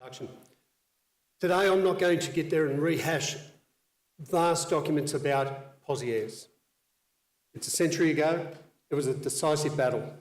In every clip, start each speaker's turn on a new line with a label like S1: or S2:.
S1: Action. Today I'm not going to get there and rehash vast documents about Pozie. It's a century ago. It was a decisive battle.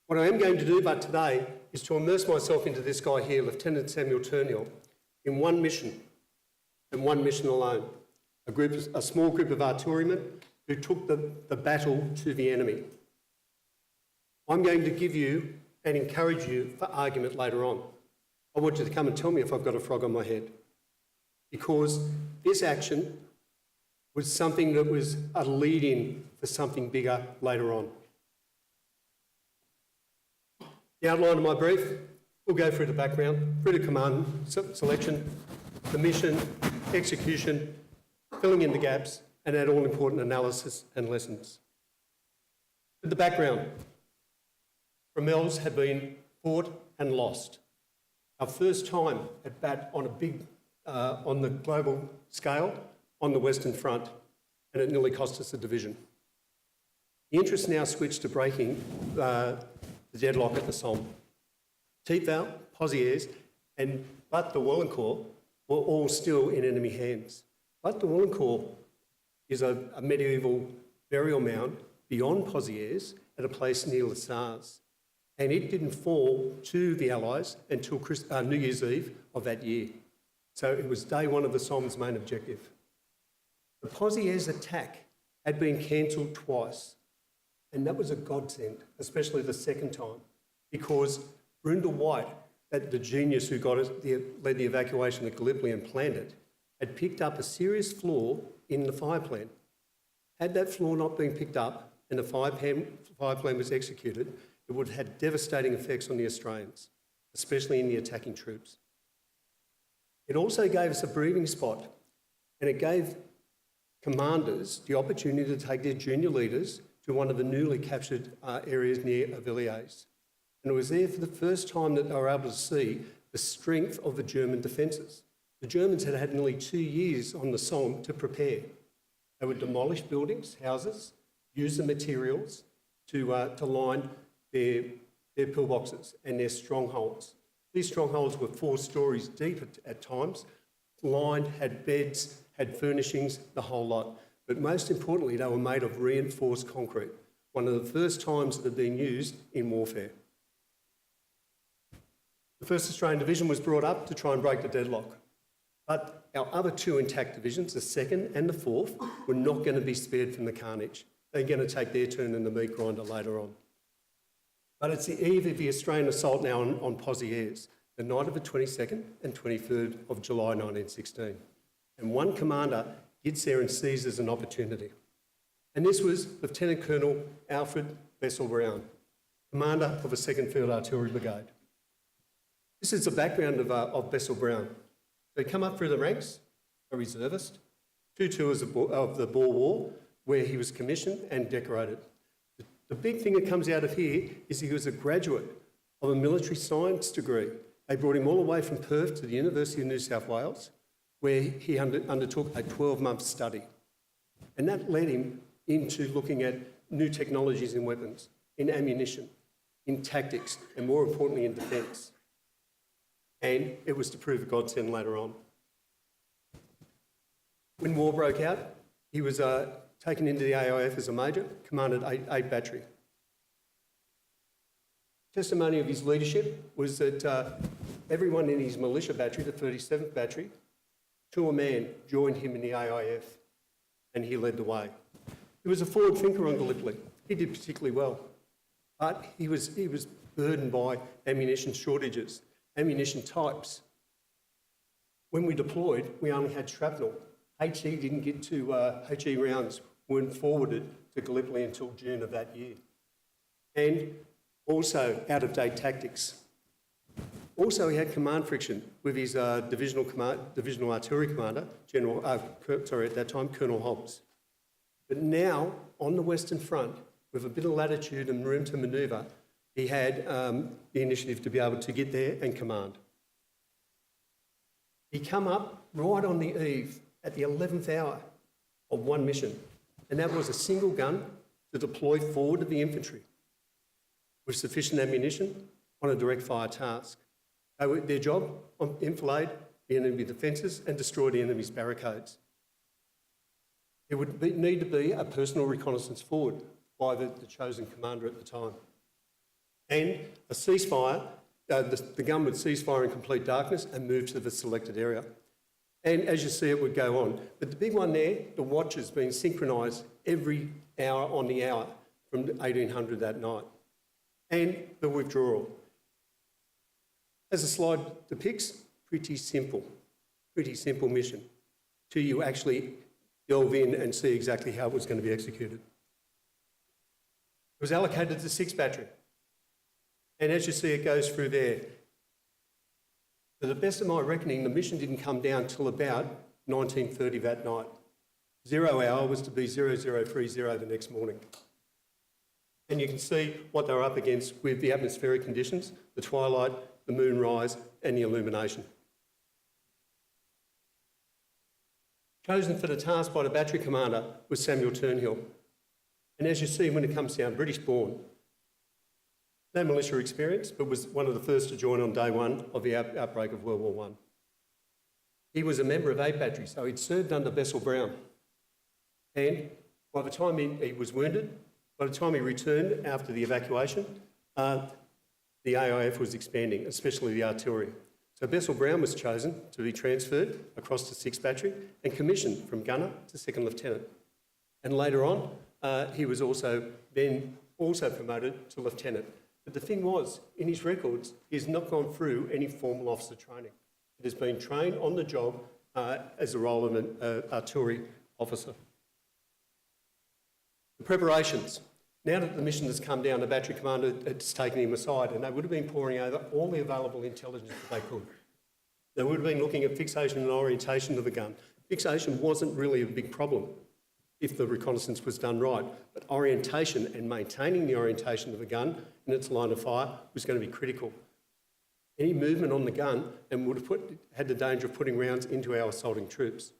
S1: What I am going to do today is to immerse myself into this guy here, Lieutenant Samuel Thurnhill, in one mission, and one mission alone. A small group of artillerymen who took the battle to the enemy. I'm going to give you and encourage you for argument later on. I want you to come and tell me if I've got a frog on my head. Because this action was something that was a lead-in for something bigger later on. The outline of my brief, we'll go through the background, through the command selection, the mission, execution, filling in the gaps, and that all-important analysis and lessons. But the background, Rommels had been fought and lost. Our first time at bat on on the global scale, on the Western Front, and it nearly cost us a division. The interest now switched to breaking the deadlock at the Somme. Tiefval, Pozie, and But de Wallencourt were all still in enemy hands. But de Wallencourt is a medieval burial mound beyond Pozie at a place near Les Sars. And it didn't fall to the Allies until New Year's Eve of that year. So it was day one of the Somme's main objective. The Pozie attack had been cancelled twice, and that was a godsend, especially the second time, because Brundle White, the genius who led the evacuation of Gallipoli and planned it, had picked up a serious flaw in the fire plan. Had that flaw not been picked up and the fire plan was executed, it would have had devastating effects on the Australians, especially in the attacking troops. It also gave us a breathing spot, and it gave commanders the opportunity to take their junior leaders to one of the newly captured areas near Aviliers. And it was there for the first time that they were able to see the strength of the German defences. The Germans had had nearly 2 years on the Somme to prepare. They would demolish buildings, houses, use the materials to line their pillboxes and their strongholds. These strongholds were 4 stories deep at times, lined, had beds, had furnishings, the whole lot. But most importantly, they were made of reinforced concrete, one of the first times that had been used in warfare. The 1st Australian Division was brought up to try and break the deadlock. But our other 2 intact divisions, the 2nd and the 4th, were not going to be spared from the carnage. They're going to take their turn in the meat grinder later on. But it's the eve of the Australian assault now on Pozie, the night of the 22nd and 23rd of July 1916. And one commander gets there and seizes an opportunity. And this was Lieutenant Colonel Alfred Bessell Browne, commander of a 2nd Field Artillery Brigade. This is the background of Bessell Browne. They come up through the ranks, a reservist, 2 tours of the Boer War, where he was commissioned and decorated. The big thing that comes out of here is he was a graduate of a military science degree. They brought him all the way from Perth to the University of New South Wales, where he undertook a 12-month study. And that led him into looking at new technologies in weapons, in ammunition, in tactics, and more importantly, in defence. And it was to prove a godsend later on. When war broke out, he was taken into the AIF as a major, commanded 8 Battery. Testimony of his leadership was that everyone in his militia battery, the 37th Battery, to a man, joined him in the AIF, and he led the way. He was a forward thinker on Gallipoli. He did particularly well, but he was burdened by ammunition shortages, ammunition types. When we deployed, we only had shrapnel. HE didn't get to, HE rounds weren't forwarded to Gallipoli until June of that year. And also out-of-date tactics. Also, he had command friction with his divisional artillery commander, at that time, Colonel Hobbs. But now, on the Western Front, with a bit of latitude and room to manoeuvre, he had the initiative to be able to get there and command. He come up right on the eve, at the 11th hour of one mission, and that was a single gun to deploy forward to the infantry with sufficient ammunition on a direct fire task. Their job, enfilade the enemy defences and destroy the enemy's barricades. There would need to be a personal reconnaissance forward by the chosen commander at the time. And a ceasefire, the gun would cease fire in complete darkness and move to the selected area. And as you see, it would go on. But the big one there, the watches being synchronised every hour on the hour from 1800 that night. And the withdrawal. As the slide depicts, pretty simple mission till you actually delve in and see exactly how it was going to be executed. It was allocated to 6 battery. And as you see, it goes through there. To the best of my reckoning, the mission didn't come down till about 19:30 that night. 0 hour was to be 0030 the next morning. And you can see what they were up against with the atmospheric conditions, the twilight, the moonrise, and the illumination. Chosen for the task by the battery commander was Samuel Thurnhill. And as you see, when it comes down, British born. No militia experience, but was one of the first to join on day one of the outbreak of World War I. He was a member of 8 Battery, so he'd served under Bessell Browne. And by the time he was wounded, by the time he returned after the evacuation, the AIF was expanding, especially the artillery. So Bessell Browne was chosen to be transferred across to 6 Battery and commissioned from gunner to second lieutenant. And later on, he was also promoted to lieutenant. But the thing was, in his records, he's not gone through any formal officer training. It has been trained on the job as the role of an artillery officer. The preparations. Now that the mission has come down, the battery commander has taken him aside and they would have been poring over all the available intelligence that they could. They would have been looking at fixation and orientation of the gun. Fixation wasn't really a big problem if the reconnaissance was done right, but orientation and maintaining the orientation of the gun in its line of fire was going to be critical. Any movement on the gun and would have had the danger of putting rounds into our assaulting troops.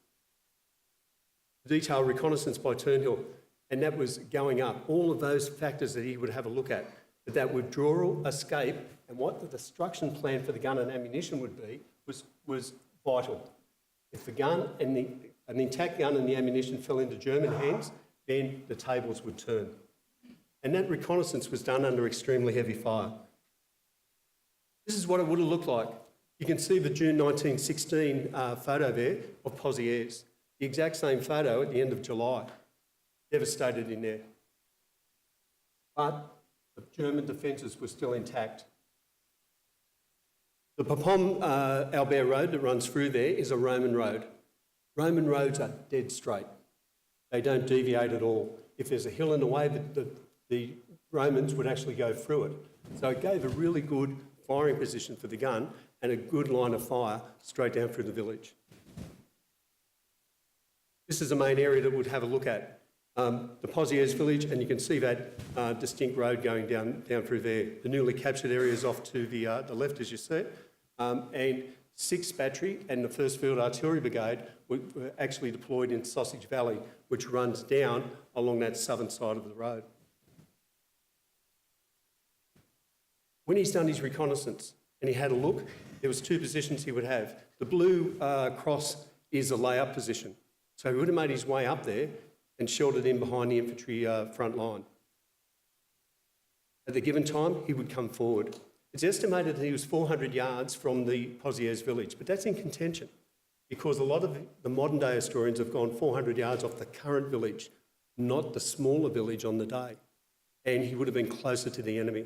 S1: Detailed reconnaissance by Thurnhill, and that was going up. All of those factors that he would have a look at, that withdrawal, escape, and what the destruction plan for the gun and ammunition would be was vital. If the gun and an intact gun and the ammunition fell into German hands, then the tables would turn. And that reconnaissance was done under extremely heavy fire. This is what it would have looked like. You can see the June 1916 photo there of Pozie. The exact same photo at the end of July. Devastated in there. But the German defences were still intact. The Papon-Albert road that runs through there is a Roman road. Roman roads are dead straight. They don't deviate at all. If there's a hill in the way, the Romans would actually go through it. So it gave a really good firing position for the gun and a good line of fire straight down through the village. This is the main area that we'd have a look at. The Pozie village, and you can see that distinct road going down through there. The newly captured area is off to the left, as you see it. And 6 Battery and the 1st Field Artillery Brigade were actually deployed in Sausage Valley, which runs down along that southern side of the road. When he's done his reconnaissance and he had a look, there was 2 positions he would have. The blue cross is a lay-up position. So he would have made his way up there and sheltered in behind the infantry front line. At the given time, he would come forward. It's estimated that he was 400 yards from the Pozie village, but that's in contention because a lot of the modern day historians have gone 400 yards off the current village, not the smaller village on the day. And he would have been closer to the enemy.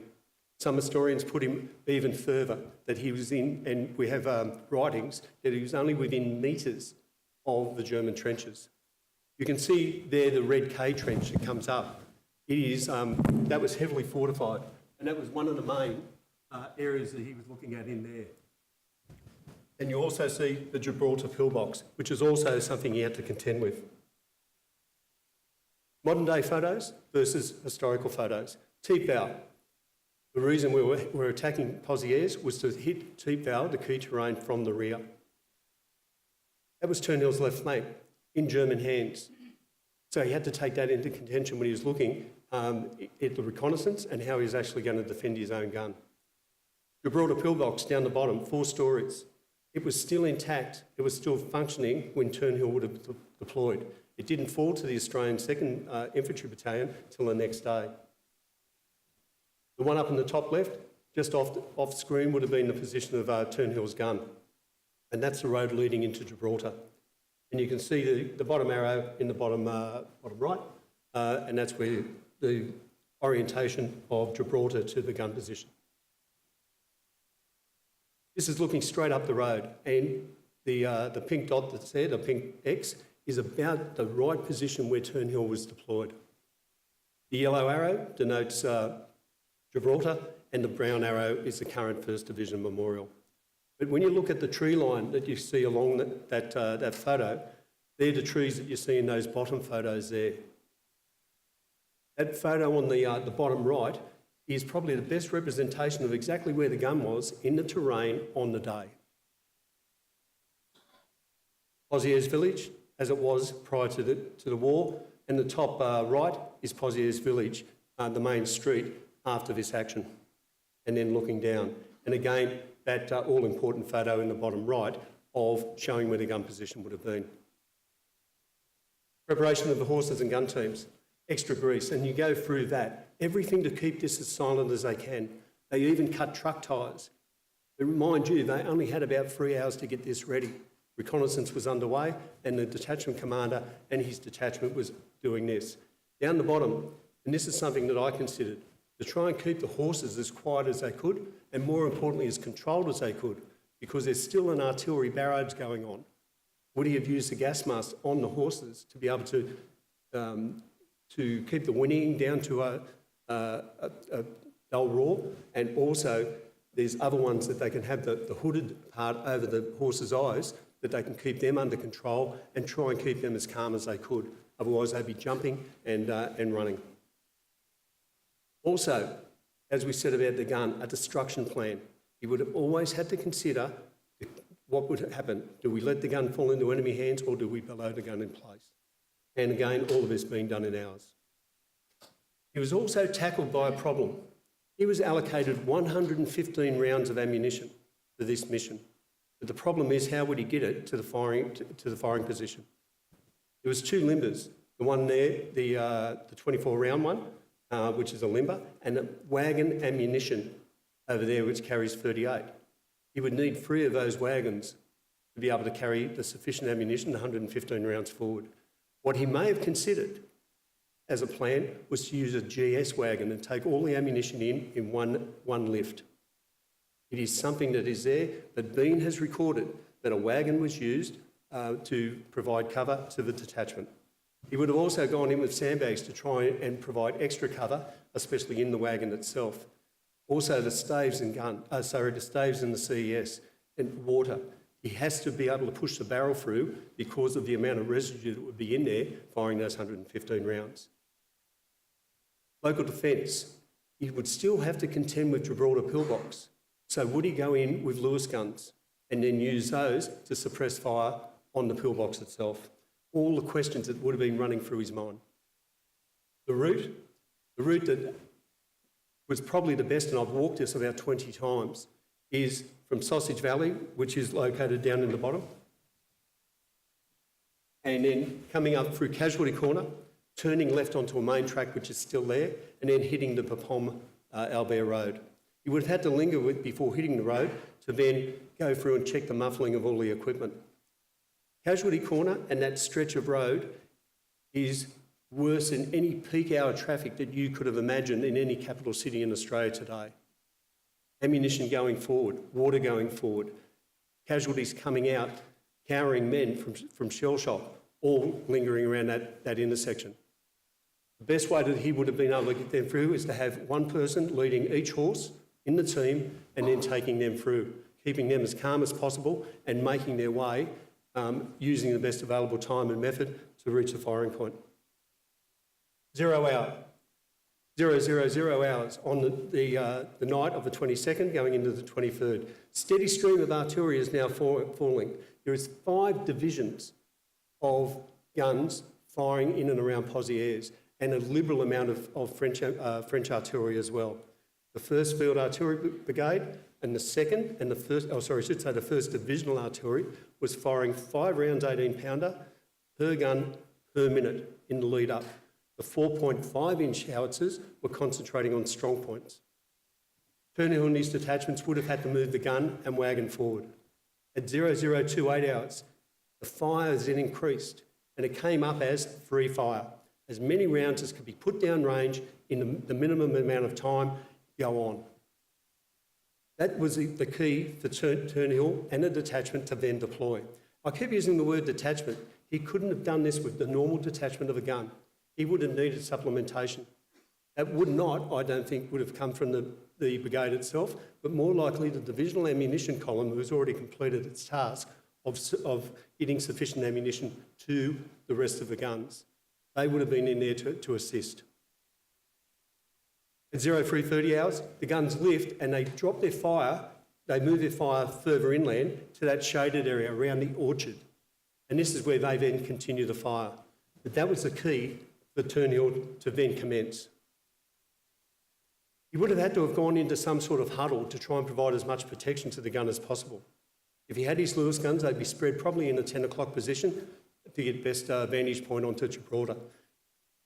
S1: Some historians put him even further, that he was in, and we have writings, that he was only within metres of the German trenches. You can see there the Red K trench that comes up. It is, that was heavily fortified, and that was one of the main areas that he was looking at in there. And you also see the Gibraltar pillbox, which is also something he had to contend with. Modern day photos versus historical photos. Teepval. The reason we were attacking Pozie was to hit Teepval, the key terrain, from the rear. That was Thurnhill's left flank, in German hands. So he had to take that into contention when he was looking at the reconnaissance and how he was actually going to defend his own gun. Gibraltar pillbox down the bottom, 4 stories. It was still intact, it was still functioning when Thurnhill would have deployed. It didn't fall to the Australian 2nd Infantry Battalion till the next day. The one up in the top left, just off screen, would have been the position of Thurnhill's gun. And that's the road leading into Gibraltar. And you can see the bottom arrow in the bottom right, and that's where the orientation of Gibraltar to the gun position. This is looking straight up the road, and the pink dot that's there, the pink X, is about the right position where Thurnhill was deployed. The yellow arrow denotes Gibraltar, and the brown arrow is the current 1st Division Memorial. But when you look at the tree line that you see along that photo, they're the trees that you see in those bottom photos there. That photo on the bottom right is probably the best representation of exactly where the gun was in the terrain on the day. Pozie's village, as it was prior to the war, and the top right is Pozie's village, the main street after this action, and then looking down. And again, that all-important photo in the bottom right of showing where the gun position would have been. Preparation of the horses and gun teams, extra grease, and you go through that. Everything to keep this as silent as they can. They even cut truck tyres. But mind you, they only had about 3 hours to get this ready. Reconnaissance was underway, and the detachment commander and his detachment was doing this. Down the bottom, and this is something that I considered, to try and keep the horses as quiet as they could, and more importantly, as controlled as they could, because there's still an artillery barrage going on. Would he have used the gas mask on the horses to be able to keep the whinnying down to a dull roar? And also, there's other ones that they can have the hooded part over the horse's eyes, that they can keep them under control and try and keep them as calm as they could. Otherwise, they'd be jumping and running. Also, as we said about the gun, a destruction plan. He would have always had to consider what would happen. Do we let the gun fall into enemy hands, or do we below the gun in place? And again, all of this being done in hours. He was also tackled by a problem. He was allocated 115 rounds of ammunition for this mission. But the problem is, how would he get it to the firing position? There was 2 limbers. The one there, the 24-round one, which is a limber, and a wagon ammunition over there, which carries 38. He would need 3 of those wagons to be able to carry the sufficient ammunition, 115 rounds forward. What he may have considered as a plan was to use a GS wagon and take all the ammunition in one lift. It is something that is there, but Bean has recorded that a wagon was used to provide cover to the detachment. He would have also gone in with sandbags to try and provide extra cover, especially in the wagon itself. Also the staves and the staves and the CES and water. He has to be able to push the barrel through because of the amount of residue that would be in there firing those 115 rounds. Local defence. He would still have to contend with Gibraltar pillbox. So would he go in with Lewis guns and then use those to suppress fire on the pillbox itself? All the questions that would have been running through his mind. The route that was probably the best, and I've walked this about 20 times, is from Sausage Valley, which is located down in the bottom, and then coming up through Casualty Corner, turning left onto a main track which is still there, and then hitting the Papom Albert Road. You would have had to linger before hitting the road to then go through and check the muffling of all the equipment. Casualty Corner and that stretch of road is worse than any peak hour traffic that you could have imagined in any capital city in Australia today. Ammunition going forward, water going forward, casualties coming out, cowering men from shell shock, all lingering around that intersection. The best way that he would have been able to get them through is to have one person leading each horse in the team and then taking them through, keeping them as calm as possible and making their way using the best available time and method to reach the firing point. 0 hour, 000 hours on the night of the 22nd going into the 23rd. Steady stream of artillery is now falling. There is 5 divisions of guns firing in and around Pozie and a liberal amount of French artillery as well. The 1st Field Artillery Brigade, And the second and the first, the first divisional artillery was firing 5 rounds 18-pounder per gun per minute in the lead up. The 4.5-inch howitzers were concentrating on strong points. Thurnhill and his detachments would have had to move the gun and wagon forward. At 0028 hours, the fires then increased and it came up as free fire. As many rounds as could be put down range in the minimum amount of time, go on. That was the key for Thurnhill and a detachment to then deploy. I keep using the word detachment. He couldn't have done this with the normal detachment of a gun. He would have needed supplementation. That would not, I don't think, would have come from the brigade itself, but more likely the divisional ammunition column, who has already completed its task of getting sufficient ammunition to the rest of the guns. They would have been in there to assist. At 0330 hours, the guns lift and they drop their fire, they move their fire further inland to that shaded area around the orchard. And this is where they then continue the fire. But that was the key for Thurnhill to then commence. He would have had to have gone into some sort of huddle to try and provide as much protection to the gun as possible. If he had his Lewis guns, they'd be spread probably in a 10 o'clock position to get best vantage point onto Gibraltar.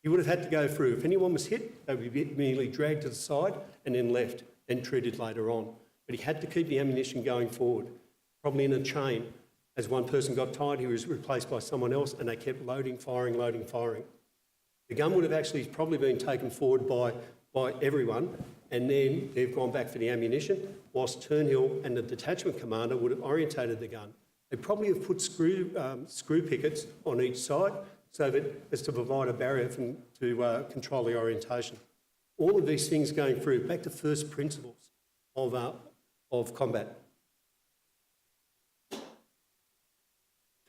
S1: He would have had to go through. If anyone was hit, they would be immediately dragged to the side and then left and treated later on. But he had to keep the ammunition going forward, probably in a chain. As one person got tired, he was replaced by someone else and they kept loading, firing, loading, firing. The gun would have actually probably been taken forward by everyone, and then they've gone back for the ammunition, whilst Thurnhill and the detachment commander would have orientated the gun. They probably have put screw pickets on each side so that as to provide a barrier to control the orientation. All of these things going through, back to first principles of combat.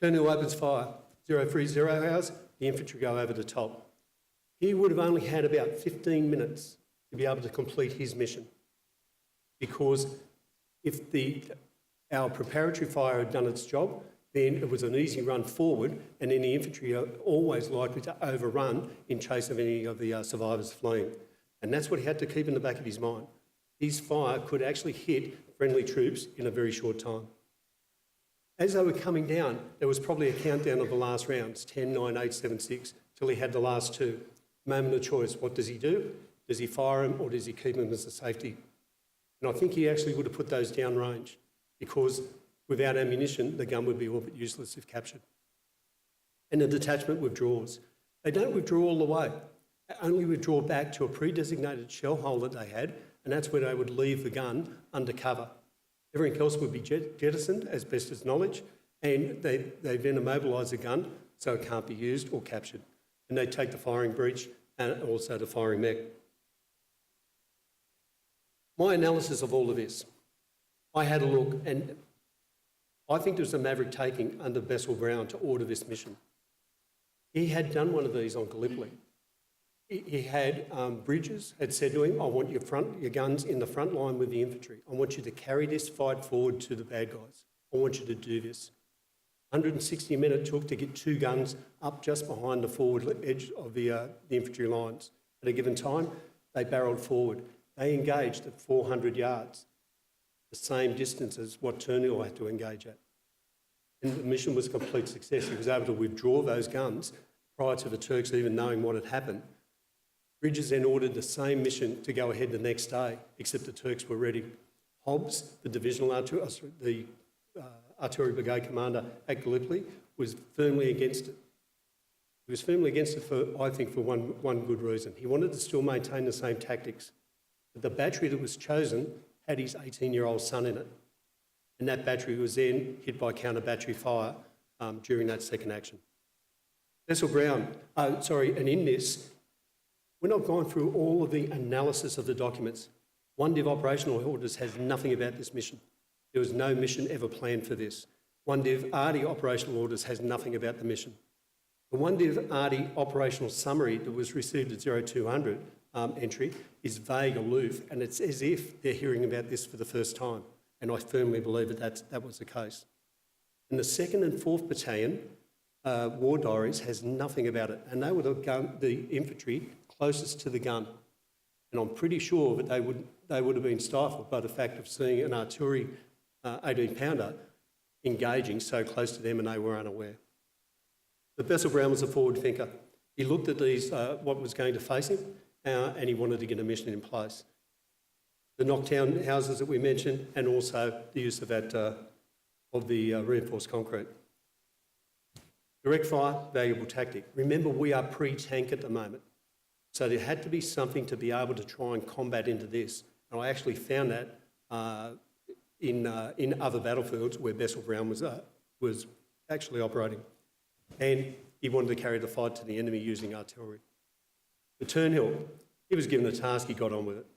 S1: Thurnhill opens fire, 030 hours, the infantry go over the top. He would have only had about 15 minutes to be able to complete his mission, because if our preparatory fire had done its job, then it was an easy run forward, and then the infantry are always likely to overrun in chase of any of the survivors fleeing. And that's what he had to keep in the back of his mind. His fire could actually hit friendly troops in a very short time. As they were coming down, there was probably a countdown of the last rounds, 10, 9, 8, 7, 6, till he had the last two. Moment of choice, what does he do? Does he fire him or does he keep him as a safety? And I think he actually would have put those down range, because without ammunition, the gun would be all but useless if captured. And the detachment withdraws. They don't withdraw all the way. They only withdraw back to a pre-designated shell hole that they had, and that's where they would leave the gun under cover. Everything else would be jettisoned as best as knowledge, and they then immobilise the gun so it can't be used or captured. And they take the firing breech and also the firing mech. My analysis of all of this, I had a look, and I think there was a maverick taking under Bessell Browne to order this mission. He had done one of these on Gallipoli. He had Bridges had said to him, I want your guns in the front line with the infantry. I want you to carry this fight forward to the bad guys. I want you to do this. 160 minutes it took to get 2 guns up just behind the forward edge of the infantry lines. At a given time, they barrelled forward. They engaged at 400 yards, the same distance as what Thurnhill had to engage at. And the mission was a complete success. He was able to withdraw those guns prior to the Turks even knowing what had happened. Bridges then ordered the same mission to go ahead the next day, except the Turks were ready. Hobbs, the divisional artillery brigade commander at Gallipoli, was firmly against it. He was firmly against it for one good reason. He wanted to still maintain the same tactics. But the battery that was chosen had his 18-year-old son in it. And that battery was then hit by counter-battery fire during that second action. Bessell Browne, and in this, we're not going through all of the analysis of the documents. 1 Div operational orders has nothing about this mission. There was no mission ever planned for this. 1 Div ARDI operational orders has nothing about the mission. The 1 Div ARDI operational summary that was received at 0200 entry is vague, aloof, and it's as if they're hearing about this for the first time. And I firmly believe that was the case. And the 2nd and 4th Battalion war diaries has nothing about it, and they were the infantry closest to the gun. And I'm pretty sure that they would have been stifled by the fact of seeing an artillery 18-pounder engaging so close to them and they were unaware. But Bessell Browne was a forward thinker. He looked at these, what was going to face him, and he wanted to get a mission in place. The knockdown houses that we mentioned, and also the use of the reinforced concrete. Direct fire, valuable tactic. Remember, we are pre-tank at the moment. So there had to be something to be able to try and combat into this. And I actually found that in other battlefields where Bessell Browne was actually operating. And he wanted to carry the fight to the enemy using artillery. For Thurnhill, he was given a task, he got on with it.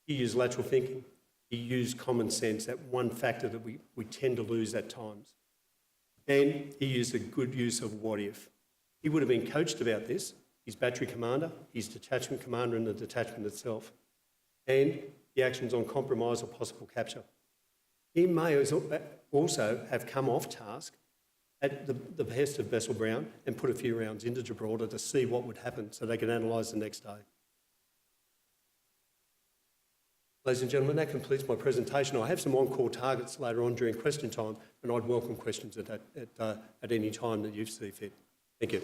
S1: He used lateral thinking. He used common sense, that one factor that we tend to lose at times. And he used a good use of what if. He would have been coached about this, his battery commander, his detachment commander and the detachment itself, and the actions on compromise or possible capture. He may also have come off task at the behest of Bessell Browne and put a few rounds into Gibraltar to see what would happen so they could analyse the next day. Ladies and gentlemen, that completes my presentation. I have some on-call targets later on during question time, and I'd welcome questions at any time that you see fit. Thank you.